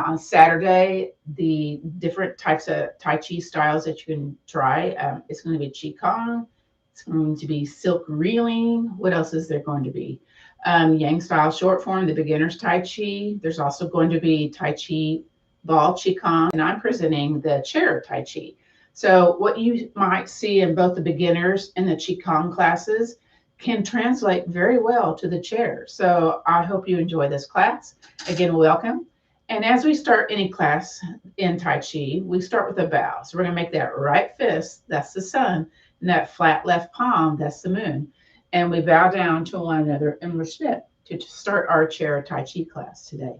on Saturday, the different types of Tai Chi styles that you can try. It's going to be Qigong. It's going to be silk reeling. What else is there going to be? Yang style short form, the beginner's Tai Chi. There's also going to be Tai Chi ball Qigong, and I'm presenting the Chair Tai Chi. So what you might see in both the beginners and the Qigong classes can translate very well to the chair. So I hope you enjoy this class. Again, welcome. And as we start any class in Tai Chi, we start with a bow. So we're going to make that right fist, that's the sun, and that flat left palm, that's the moon. And we bow down to one another in respect to start our Chair Tai Chi class today.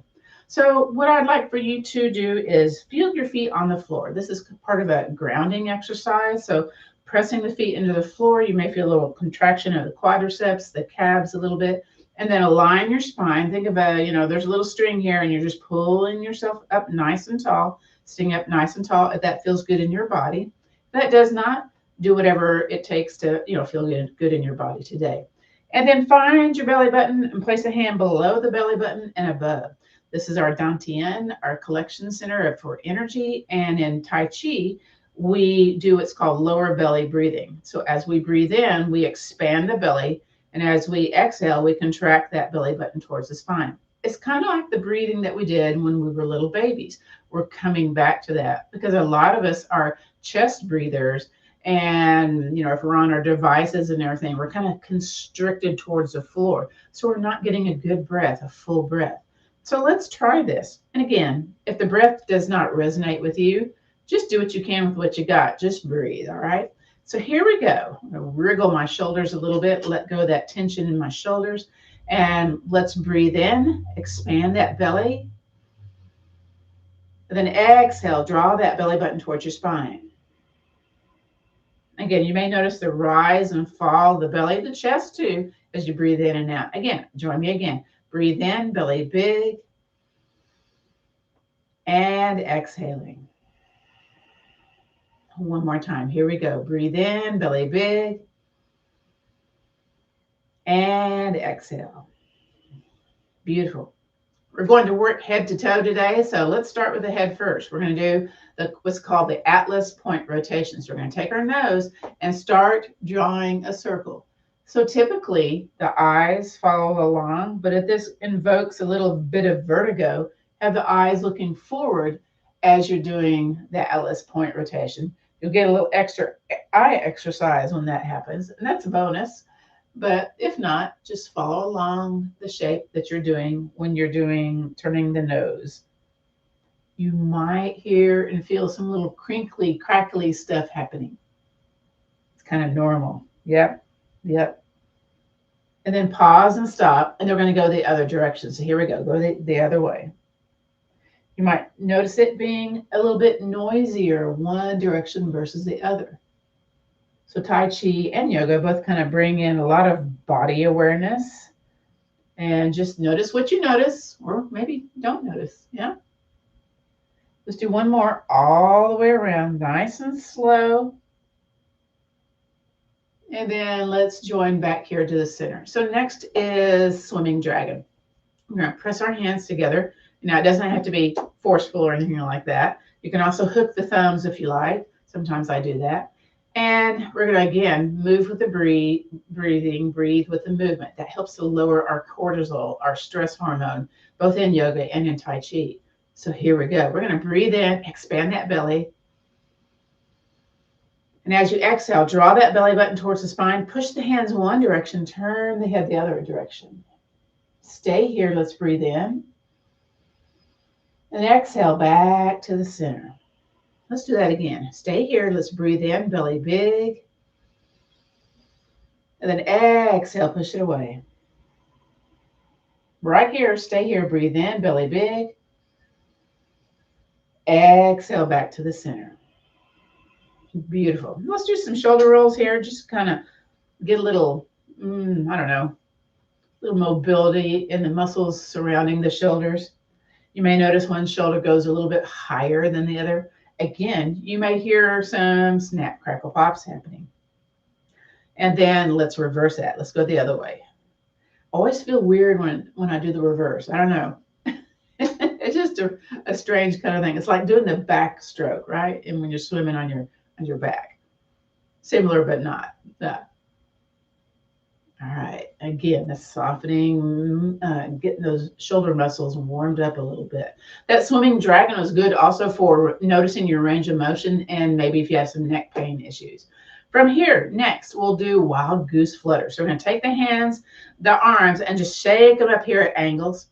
So what I'd like for you to do is feel your feet on the floor. This is part of a grounding exercise. So pressing the feet into the floor, you may feel a little contraction of the quadriceps, the calves a little bit, and then align your spine. Think about, there's a little string here and you're just pulling yourself up nice and tall, sitting up nice and tall if that feels good in your body. If that does not, do whatever it takes to, feel good in your body today. And then find your belly button and place a hand below the belly button and above. This is our Dantian, our collection center for energy. And in Tai Chi, we do what's called lower belly breathing. So as we breathe in, we expand the belly. And as we exhale, we contract that belly button towards the spine. It's kind of like the breathing that we did when we were little babies. We're coming back to that because a lot of us are chest breathers. And, if we're on our devices and everything, we're kind of constricted towards the floor. So we're not getting a good breath, a full breath. So let's try this. And again, if the breath does not resonate with you, just do what you can with what you got. Just breathe, all right? So here we go. I'm going to wriggle my shoulders a little bit, let go of that tension in my shoulders. And let's breathe in, expand that belly. And then exhale, draw that belly button towards your spine. Again, you may notice the rise and fall of the belly, the chest too, as you breathe in and out. Again, join me again. Breathe in, belly big, and exhaling. One more time. Here we go. Breathe in, belly big, and exhale. Beautiful. We're going to work head to toe today, so let's start with the head first. We're going to do what's called the Atlas point rotation. So we're going to take our nose and start drawing a circle. So typically the eyes follow along, but if this invokes a little bit of vertigo, have the eyes looking forward as you're doing the Atlas point rotation. You'll get a little extra eye exercise when that happens, and that's a bonus. But if not, just follow along the shape that you're doing when you're turning the nose. You might hear and feel some little crinkly, crackly stuff happening. It's kind of normal. Yep. And then pause and stop, and they're going to go the other direction. So here we go. Go the other way. You might notice it being a little bit noisier one direction versus the other. So Tai Chi and yoga both kind of bring in a lot of body awareness. And just notice what you notice, or maybe don't notice. Yeah. Let's do one more all the way around, nice and slow. And then let's join back here to the center. So next is swimming dragon. We're going to press our hands together. Now, it doesn't have to be forceful or anything like that. You can also hook the thumbs if you like. Sometimes I do that. And we're going to, again, move with the breathing, breathe with the movement. That helps to lower our cortisol, our stress hormone, both in yoga and in Tai Chi. So here we go. We're going to breathe in, expand that belly. And as you exhale, draw that belly button towards the spine. Push the hands one direction, turn the head the other direction. Stay here. Let's breathe in. And exhale back to the center. Let's do that again. Stay here. Let's breathe in, belly big. And then exhale, push it away. Right here, stay here. Breathe in, belly big. Exhale back to the center. Beautiful. Let's do some shoulder rolls here. Just kind of get a little, little mobility in the muscles surrounding the shoulders. You may notice one shoulder goes a little bit higher than the other. Again, you may hear some snap, crackle, pops happening. And then let's reverse that. Let's go the other way. I always feel weird when I do the reverse. I don't know. It just just a strange kind of thing. It's like doing the backstroke, right? And when you're swimming on your back. Similar, but not. All right. Again, the softening, getting those shoulder muscles warmed up a little bit. That swimming dragon was good also for noticing your range of motion and maybe if you have some neck pain issues. From here, next, we'll do wild goose flutter. So we're going to take the hands, the arms, and just shake them up here at angles.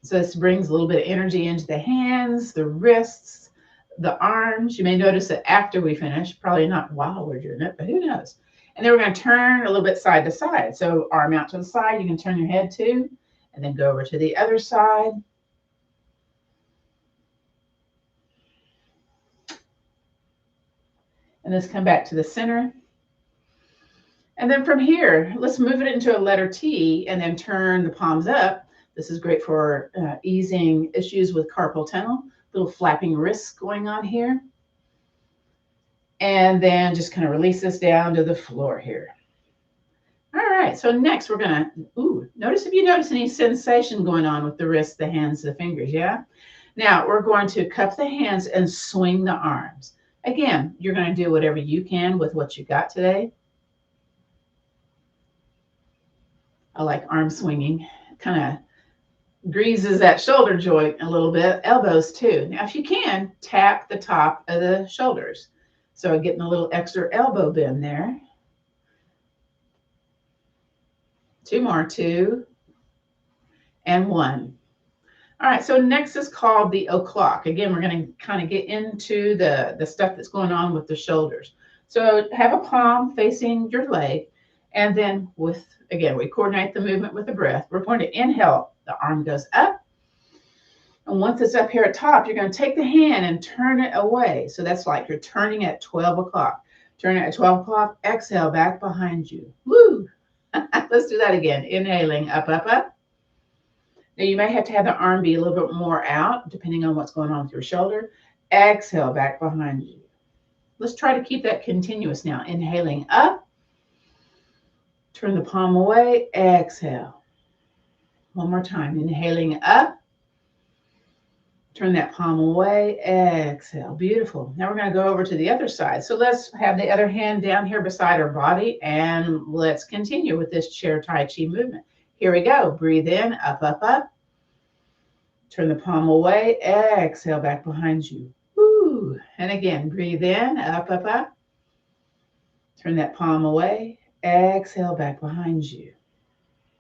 So this brings a little bit of energy into the hands, the wrists, the arms. You may notice that after we finish, probably not while we're doing it, but who knows. And then we're going to turn a little bit side to side. So arm out to the side, you can turn your head too, and then go over to the other side. And let's come back to the center. And then from here, let's move it into a letter T and then turn the palms up. This is great for easing issues with carpal tunnel, little flapping wrists going on here. And then just kind of release this down to the floor here. All right, so next we're gonna, notice if you notice any sensation going on with the wrists, the hands, the fingers, yeah? Now we're going to cup the hands and swing the arms. Again, you're gonna do whatever you can with what you got today. I like arm swinging, kind of greases that shoulder joint a little bit, elbows too. Now, if you can, tap the top of the shoulders. So getting a little extra elbow bend there. Two more, 2 and 1. All right, so next is called the o'clock. Again, we're going to kind of get into the stuff that's going on with the shoulders. So have a palm facing your leg, and then again, we coordinate the movement with the breath. We're going to inhale, the arm goes up. And once it's up here at top, you're going to take the hand and turn it away. So that's like you're turning at 12 o'clock. Turn it at 12 o'clock, exhale back behind you. Woo! Let's do that again. Inhaling, up, up, up. Now you may have to have the arm be a little bit more out, depending on what's going on with your shoulder. Exhale back behind you. Let's try to keep that continuous now. Inhaling up. Turn the palm away, exhale. One more time. Inhaling up. Turn that palm away, exhale. Beautiful. Now we're going to go over to the other side. So let's have the other hand down here beside our body, and let's continue with this Chair Tai Chi movement. Here we go. Breathe in, up, up, up. Turn the palm away, exhale back behind you. Woo. And again, breathe in, up, up, up. Turn that palm away, exhale back behind you.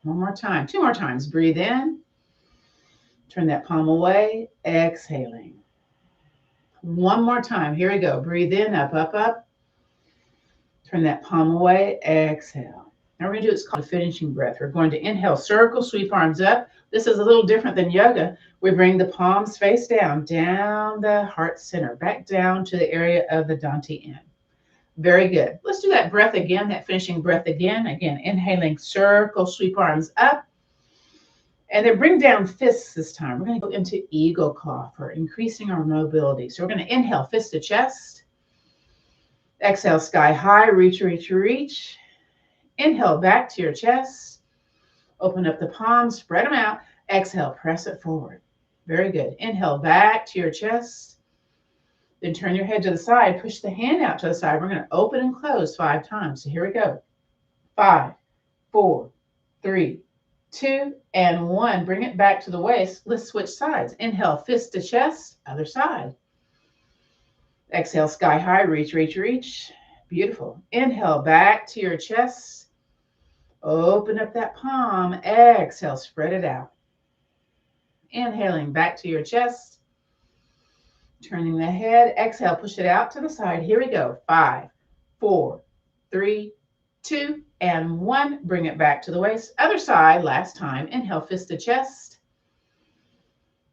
One more time, 2 more times. Breathe in. Turn that palm away, exhaling. One more time. Here we go. Breathe in, up, up, up. Turn that palm away, exhale. Now we're going to do what's called a finishing breath. We're going to inhale, circle, sweep arms up. This is a little different than yoga. We bring the palms face down, down the heart center, back down to the area of the Danti end. Very good. Let's do that breath again, that finishing breath again. Again, inhaling, circle, sweep arms up. And then bring down fists this time. We're going to go into eagle claw for increasing our mobility. So we're going to inhale, fist to chest. Exhale, sky high, reach, reach, reach. Inhale, back to your chest. Open up the palms, spread them out. Exhale, press it forward. Very good. Inhale, back to your chest. Then turn your head to the side. Push the hand out to the side. We're going to open and close 5 times. So here we go. 5, 4, 3, 2, and 1. Bring it back to the waist. Let's switch sides. Inhale, fist to chest, other side. Exhale, sky high, reach, reach, reach. Beautiful. Inhale, back to your chest. Open up that palm. Exhale, spread it out. Inhaling, back to your chest. Turning the head. Exhale, push it out to the side. Here we go. 5, 4, 3, 2, and 1. Bring it back to the waist. Other side, last time. Inhale, fist to chest.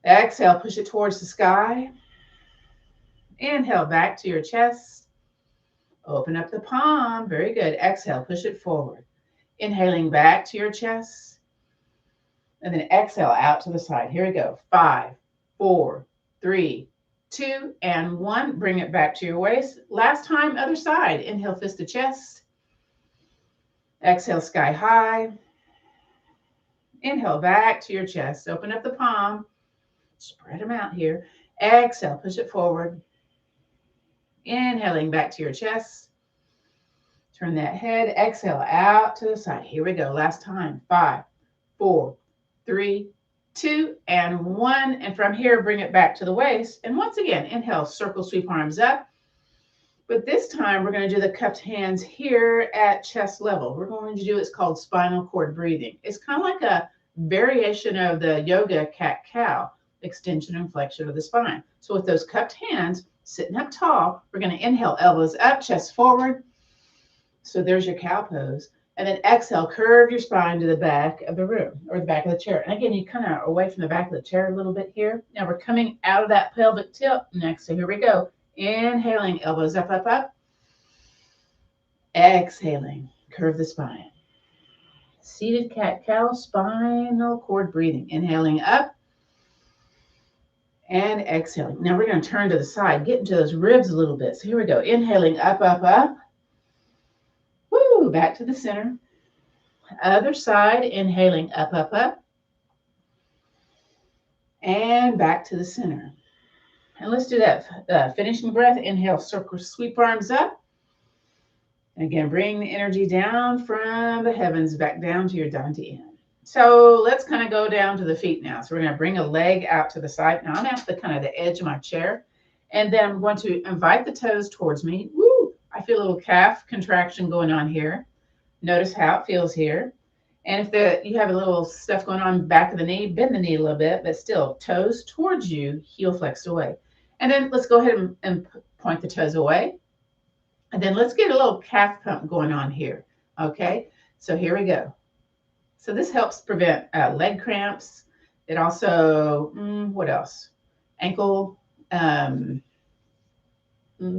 Exhale, push it towards the sky. Inhale, back to your chest. Open up the palm. Very good. Exhale, push it forward. Inhaling back to your chest. And then exhale out to the side. Here we go. 5, 4, 3, 2, and 1. Bring it back to your waist. Last time, other side. Inhale, fist to chest. Exhale, sky high. Inhale back to your chest. Open up the palm. Spread them out here. Exhale, push it forward. Inhaling back to your chest. Turn that head. Exhale out to the side. Here we go. Last time. 5, 4, 3, 2, and 1. And from here, bring it back to the waist. And once again, inhale, circle, sweep arms up. But this time, we're going to do the cupped hands here at chest level. We're going to do it's called spinal cord breathing. It's kind of like a variation of the yoga cat-cow, extension and flexion of the spine. So with those cupped hands, sitting up tall, we're going to inhale, elbows up, chest forward. So there's your cow pose. And then exhale, curve your spine to the back of the room or the back of the chair. And again, you kind of away from the back of the chair a little bit here. Now we're coming out of that pelvic tilt next. So here we go. Inhaling, elbows up, up, up. Exhaling, curve the spine. Seated cat-cow, spinal cord breathing. Inhaling up and exhaling. Now we're going to turn to the side, get into those ribs a little bit. So here we go. Inhaling up, up, up. Woo, back to the center. Other side, inhaling up, up, up. And back to the center. And let's do that finishing breath. Inhale, circle, sweep arms up. And again, bring the energy down from the heavens back down to your dantian. So let's kind of go down to the feet now. So we're going to bring a leg out to the side. Now I'm at the kind of the edge of my chair. And then I'm going to invite the toes towards me. Woo! I feel a little calf contraction going on here. Notice how it feels here. And if you have a little stuff going on back of the knee, bend the knee a little bit, but still toes towards you, heel flexed away. And then let's go ahead and point the toes away. And then let's get a little calf pump going on here. Okay, so here we go. So this helps prevent leg cramps. It also, what else? Ankle,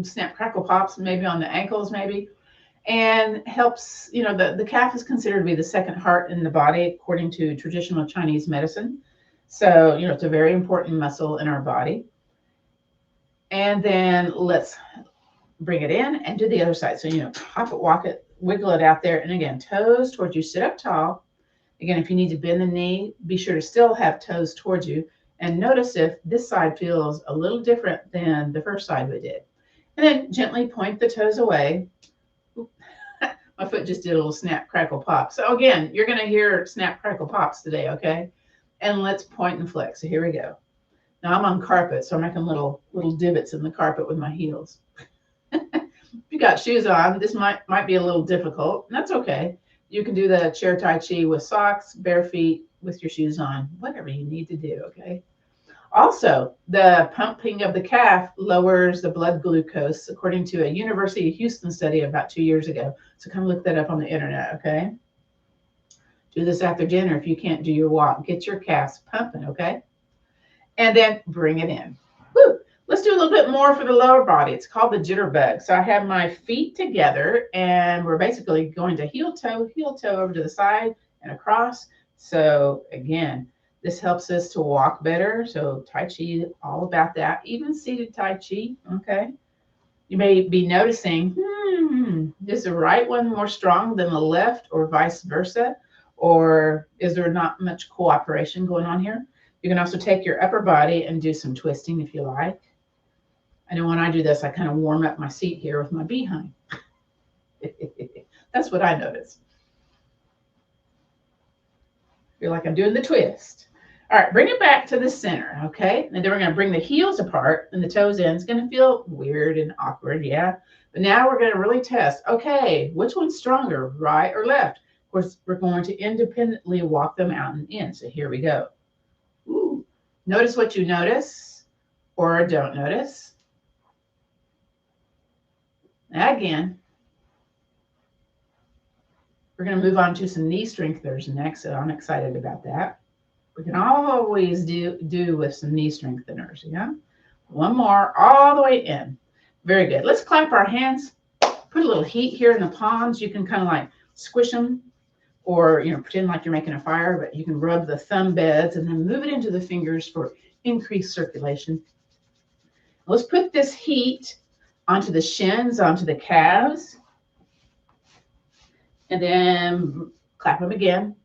snap, crackle, pops, maybe on the ankles, maybe. And helps, the calf is considered to be the second heart in the body, according to traditional Chinese medicine. So, it's a very important muscle in our body. And then let's bring it in and do the other side. So, hop it, walk it, wiggle it out there. And again, toes towards you, sit up tall. Again, if you need to bend the knee, be sure to still have toes towards you. And notice if this side feels a little different than the first side we did. And then gently point the toes away. My foot just did a little snap, crackle, pop. So again, you're going to hear snap, crackle, pops today, okay? And let's point and flex. So here we go. Now I'm on carpet, so I'm making little divots in the carpet with my heels. If you got shoes on, this might be a little difficult. And that's okay. You can do the Chair Tai Chi with socks, bare feet, with your shoes on, whatever you need to do, okay? Also, the pumping of the calf lowers the blood glucose, according to a University of Houston study about 2 years ago. So come look that up on the internet, okay? Do this after dinner if you can't do your walk. Get your calves pumping, okay? And then bring it in. Woo! Let's do a little bit more for the lower body. It's called the jitterbug. So I have my feet together, and we're basically going to heel toe over to the side and across. So again, this helps us to walk better. So Tai Chi, all about that. Even seated Tai Chi, okay? You may be noticing, is the right one more strong than the left or vice versa? Or is there not much cooperation going on here? You can also take your upper body and do some twisting if you like. I know when I do this, I kind of warm up my seat here with my behind. That's what I notice. Feel like I'm doing the twist. All right, bring it back to the center, okay? And then we're going to bring the heels apart and the toes in. It's going to feel weird and awkward, yeah? But now we're going to really test, okay, which one's stronger, right or left? Of course, we're going to independently walk them out and in. So here we go. Ooh. Notice what you notice or don't notice. Again, we're going to move on to some knee strengtheners next, so I'm excited about that. We can always do with some knee strengtheners, yeah? One more, all the way in. Very good. Let's clap our hands. Put a little heat here in the palms. You can kind of like squish them or, pretend like you're making a fire, but you can rub the thumb beds and then move it into the fingers for increased circulation. Let's put this heat onto the shins, onto the calves, and then clap them again.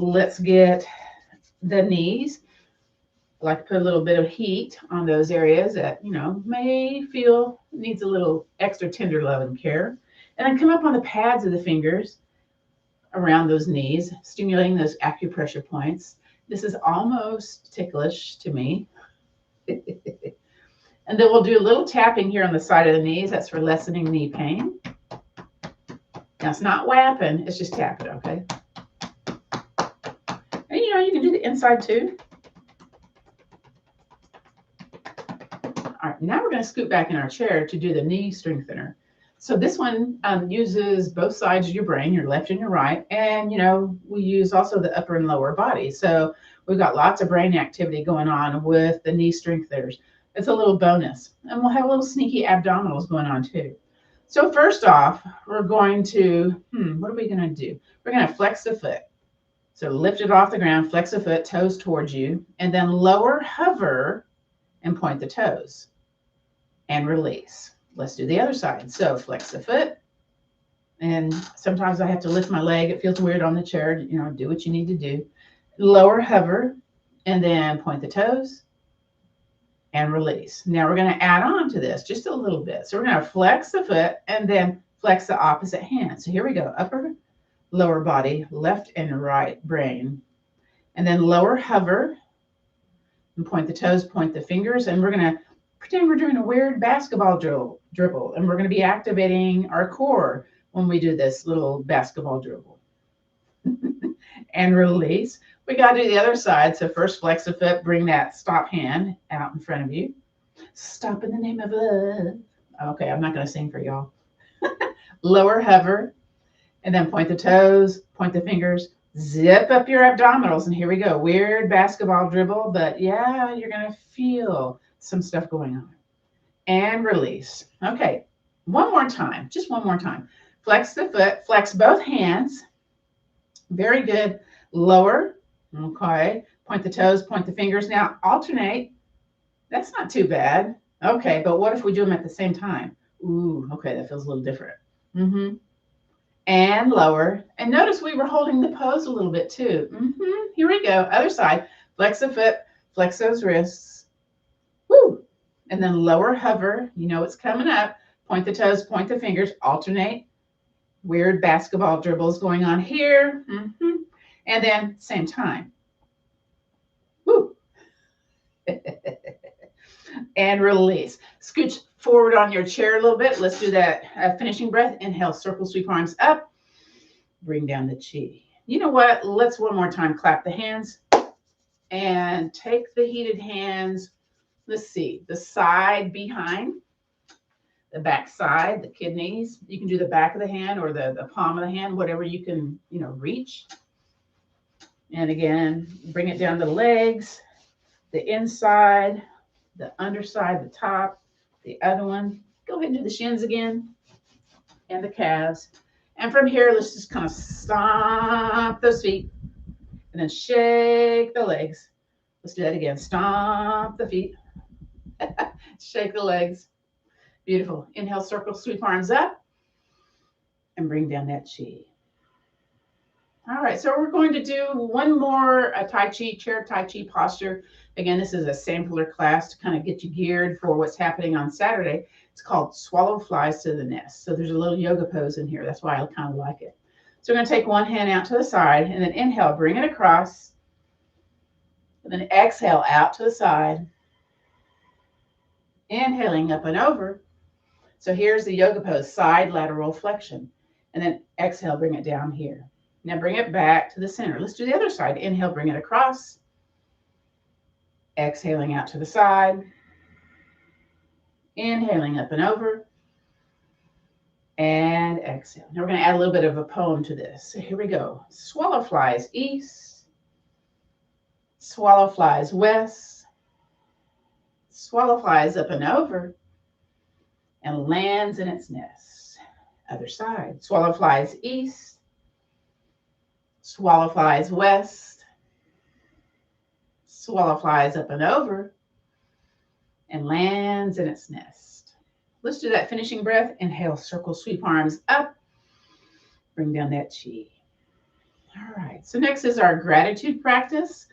Let's get the knees. I like to put a little bit of heat on those areas that, may feel needs a little extra tender love and care. And then come up on the pads of the fingers around those knees, stimulating those acupressure points. This is almost ticklish to me. And then we'll do a little tapping here on the side of the knees. That's for lessening knee pain. Now it's not whapping, it's just tapping, okay? And you can do the inside too. All right, now we're going to scoot back in our chair to do the knee strengthener. So this one uses both sides of your brain, your left and your right. And, we use also the upper and lower body. So we've got lots of brain activity going on with the knee strengtheners. It's a little bonus. And we'll have a little sneaky abdominals going on too. So first off, we're going to, what are we going to do? We're going to flex the foot. So lift it off the ground, flex the foot, toes towards you, and then lower, hover, and point the toes. And release. Let's do the other side. So flex the foot. And sometimes I have to lift my leg. It feels weird on the chair. Do what you need to do. Lower, hover, and then point the toes and release. Now we're going to add on to this just a little bit. So we're going to flex the foot and then flex the opposite hand. So here we go. Upper, lower body, left and right brain. And then lower, hover, and point the toes, point the fingers. And we're going to pretend we're doing a weird basketball dribble, and we're going to be activating our core when we do this little basketball dribble. And release. We got to do the other side. So first flex the foot, bring that stop hand out in front of you. Stop in the name of love. Okay, I'm not going to sing for y'all. Lower, hover, and then point the toes, point the fingers, zip up your abdominals. And here we go. Weird basketball dribble, but yeah, you're going to feel some stuff going on. And release. Okay, one more time, just one more time. Flex the foot, flex both hands. Very good. Lower, okay. Point the toes, point the fingers. Now alternate. That's not too bad. Okay, but what if we do them at the same time? Ooh, okay, that feels a little different. And lower. And notice we were holding the pose a little bit too. Here we go. Other side. Flex the foot, flex those wrists. Woo! And then lower, hover. It's coming up. Point the toes, point the fingers, alternate. Weird basketball dribbles going on here. And then same time. Woo! And release. Scooch forward on your chair a little bit. Let's do that finishing breath. Inhale, circle, sweep arms up. Bring down the chi. You know what? Let's one more time clap the hands. And take the heated hands. Let's see, the side behind, the back side, the kidneys. You can do the back of the hand or the palm of the hand, whatever you can, reach. And again, bring it down the legs, the inside, the underside, the top, the other one. Go ahead and do the shins again and the calves. And from here, let's just kind of stomp those feet and then shake the legs. Let's do that again. Stomp the feet. Shake the legs. Beautiful. Inhale, circle, sweep arms up, and bring down that chi. All right, so we're going to do one more Tai Chi, Chair Tai Chi posture. Again, this is a sampler class to kind of get you geared for what's happening on Saturday. It's called Swallow Flies to the Nest. So there's a little yoga pose in here. That's why I kind of like it. So we're going to take one hand out to the side, and then inhale, bring it across, and then exhale out to the side. Inhaling up and over. So here's the yoga pose, side lateral flexion. And then exhale, bring it down here. Now bring it back to the center. Let's do the other side. Inhale, bring it across. Exhaling out to the side. Inhaling up and over. And exhale. Now we're going to add a little bit of a poem to this. So here we go. Swallow flies east. Swallow flies west. Swallow flies up and over. And lands in its nest. Other side. Swallow flies east. Swallow flies west. Swallow flies up and over. And lands in its nest. Let's do that finishing breath. Inhale, circle, sweep arms up. Bring down that chi. All right. So next is our gratitude practice.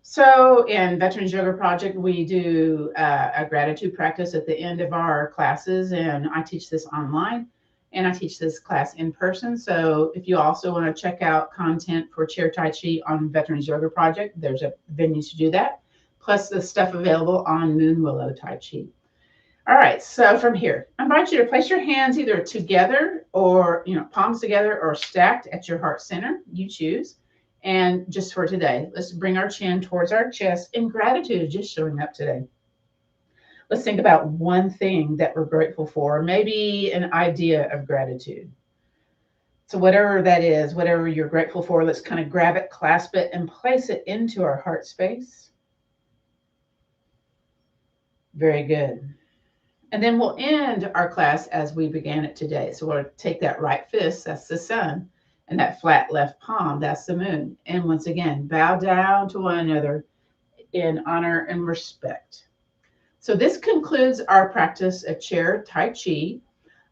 So in Veterans Yoga Project, we do a gratitude practice at the end of our classes, and I teach this online, and I teach this class in person. So if you also want to check out content for Chair Tai Chi on Veterans Yoga Project, there's a venue to do that, plus the stuff available on Moon Willow Tai Chi. All right, so from here, I invite you to place your hands either together or, palms together or stacked at your heart center. You choose. And just for today, let's bring our chin towards our chest in gratitude, just showing up today. Let's think about one thing that we're grateful for, maybe an idea of gratitude. So, whatever that is, whatever you're grateful for, let's kind of grab it, clasp it, and place it into our heart space. Very good. And then we'll end our class as we began it today. So we'll take that right fist, that's the sun, and that flat left palm, that's the moon. And once again, bow down to one another in honor and respect. So this concludes our practice of Chair Tai Chi.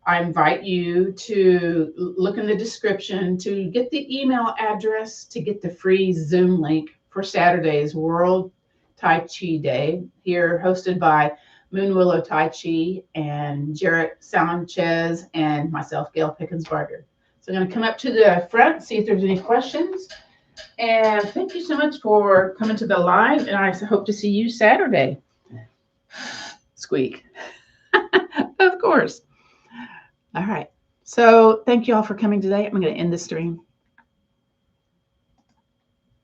I invite you to look in the description to get the email address to get the free Zoom link for Saturday's World Tai Chi Day, here hosted by Moon Willow Tai Chi and Jarrett Sanchez and myself, Gail Pickens-Barger. So I'm going to come up to the front, see if there's any questions. And thank you so much for coming to the live, and I hope to see you Saturday. Squeak. Of course. All right. So thank you all for coming today. I'm going to end the stream.